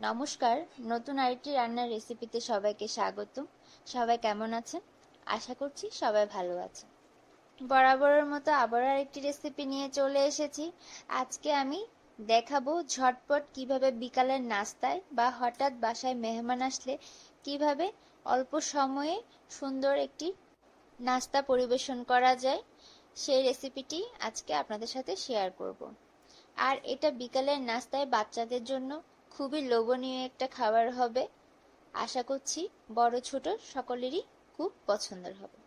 নমস্কার, নতুন আরেকটি রান্নার রেসিপিতে সবাইকে স্বাগত। সবাই কেমন আছেন? আশা করছি সবাই ভালো আছেন। বরাবরের মতো আবার আরেকটি রেসিপি নিয়ে চলে এসেছি। আজকে আমি দেখাবো ঝটপট কিভাবে বিকালের নাস্তায় বা হঠাৎ বাসায় মেহমান আসলে কিভাবে অল্প সময়ে সুন্দর একটি নাস্তা পরিবেশন করা যায়, সেই রেসিপিটি আজকে আপনাদের সাথে শেয়ার করব। আর এটা বিকালের নাস্তায় বাচ্চাদের জন্য খুবই লোভনীয় একটা খাবার হবে। আশা করছি বড় ছোট সকলেরই খুব পছন্দের হবে।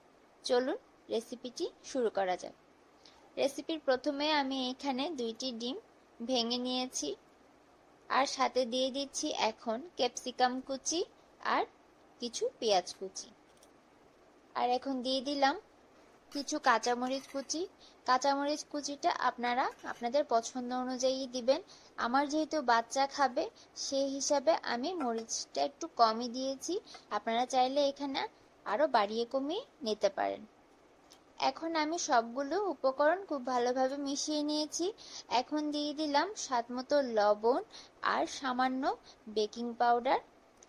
চলুন রেসিপিটি শুরু করা যাক। রেসিপির প্রথমে আমি এখানে 2টি ডিম ভেঙে নিয়েছি, আর সাথে দিয়ে দিচ্ছি এখন ক্যাপসিকাম কুচি আর কিছু পেঁয়াজ কুচি। আর এখন দিয়ে দিলাম কিছু কাঁচামরিচ কুচি। কাঁচামরিচ কুচিটা আপনারা আপনাদের পছন্দ অনুযায়ী দিবেন। আমার যেহেতু বাচ্চা খাবে সেই হিসাবে আমি মরিচটা একটু কমই দিয়েছি। আপনারা চাইলে এখানে আরো বাড়িয়ে কমিয়ে নিতে পারেন। এখন আমি সবগুলো উপকরণ খুব ভালোভাবে মিশিয়ে নিয়েছি। এখন দিয়ে দিলাম স্বাদমতো লবণ আর সামান্য বেকিং পাউডার।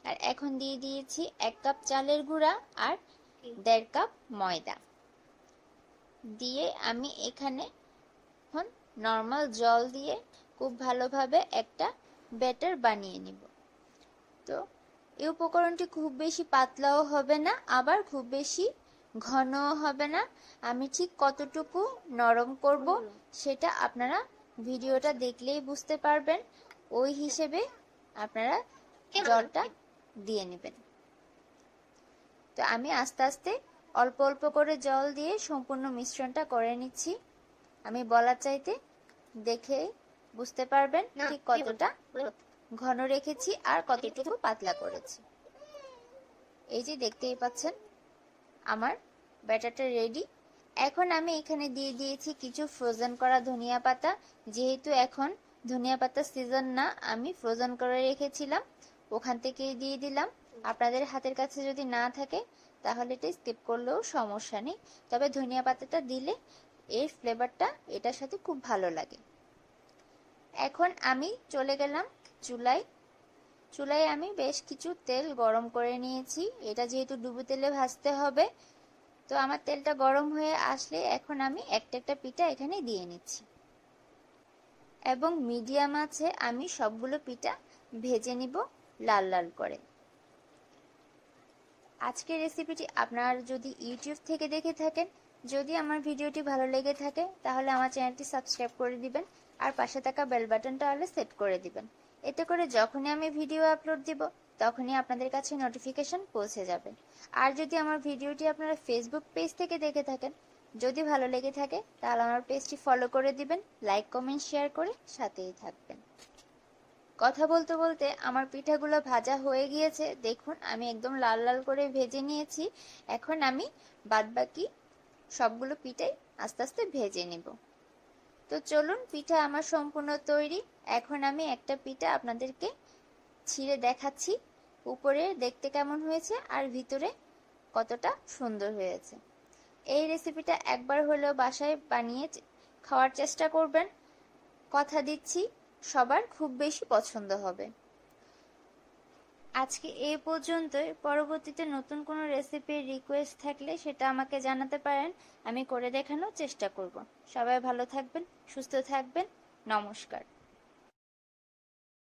আর এখন দিয়ে দিয়েছি 1 কাপ চালের গুঁড়া আর 1.5 কাপ ময়দা দিয়ে আমি এখানে এখন নর্মাল জল দিয়ে খুব ভালোভাবে একটা ব্যাটার বানিয়ে নিব। তো এই উপকরণটি খুব বেশি পাতলাও হবে না, আবার খুব বেশি ঘনও হবে না। আমি ঠিক কতটুকু নরম করব সেটা আপনারা ভিডিওটা দেখলেই বুঝতে পারবেন। ওই হিসেবে আপনারা জলটা দিয়ে নেবেন। তো আমি আস্তে আস্তে অল্প অল্প করে জল দিয়ে সম্পূর্ণ মিশ্রণটা করে নিচ্ছি। আমি বলার চাইতে দেখে বুঝতে পারবেন ঠিক কতটা ঘন রেখেছি আর কতটুকু পাতলা করেছি। এই যে দেখতেই পাচ্ছেন আমার ব্যাটারটা রেডি। এখন আমি এখানে দিয়ে দিয়েছি কিছু ফ্রোজেন করা ধনিয়া পাতা। যেহেতু এখন ধনিয়া পাতার সিজন না, আমি ফ্রোজেন করে রেখেছিলাম, ওখান থেকে দিয়ে দিলাম। আপনাদের হাতের কাছে যদি না থাকে তাহলে এটা স্কিপ করলেও সমস্যা নেই, তবে ধনিয়া পাতাটা দিলে এর ফ্লেভারটা এটার সাথে খুব ভালো লাগে। এখন আমি চলে গেলাম চুলায় আমি বেশ কিছু তেল গরম করে নিয়েছি। এটা যেহেতু ডুবো তেলে ভাজতে হবে, তো আমার তেলটা গরম হয়ে আসলে এখন আমি একটা একটা পিঠা এখানে দিয়ে নিচ্ছি এবং মিডিয়াম আছে আমি সবগুলো পিঠা ভেজে নিব লাল লাল করে। আজকের রেসিপিটি আপনারা যদি ইউটিউব থেকে দেখে থাকেন, যদি আমার ভিডিওটি ভালো লেগে থাকে তাহলে আমার চ্যানেলটি সাবস্ক্রাইব করে দিবেন আর পাশে থাকা বেল বাটনটা হলে সেট করে দিবেন। এতে করে যখনই আমি ভিডিও আপলোড দিব তখনই আপনাদের কাছে নোটিফিকেশন পৌঁছে যাবে। আর যদি আমার ভিডিওটি আপনারা ফেসবুক পেজ থেকে দেখে থাকেন, যদি ভালো লেগে থাকে তাহলে আমার পেজটি ফলো করে দিবেন, লাইক কমেন্ট শেয়ার করে সাথেই থাকবেন। কথা বলতে বলতে আমার পিঠাগুলো ভাজা হয়ে গিয়েছে। দেখুন আমি একদম লাল লাল করে ভেজে নিয়েছি। এখন আমি বাদবাকি সবগুলো পিঠাই আস্তে আস্তে ভেজে নেব। তো চলুন, পিঠা আমার সম্পূর্ণ তৈরি। এখন আমি একটা পিঠা আপনাদেরকে ছিঁড়ে দেখাচ্ছি উপরে দেখতে কেমন হয়েছে আর ভিতরে কতটা সুন্দর হয়েছে। এই রেসিপিটা একবার হলেও বাসায় বানিয়ে খাওয়ার চেষ্টা করবেন। কথা দিচ্ছি সবার খুব বেশি পছন্দ হবে। আজকে এই পর্যন্তই। পরবর্তীতে নতুন কোনো রেসিপির রিকোয়েস্ট থাকলে সেটা আমাকে জানাতে পারেন, আমি করে দেখানোর চেষ্টা করব। সবাই ভালো থাকবেন, সুস্থ থাকবেন। নমস্কার।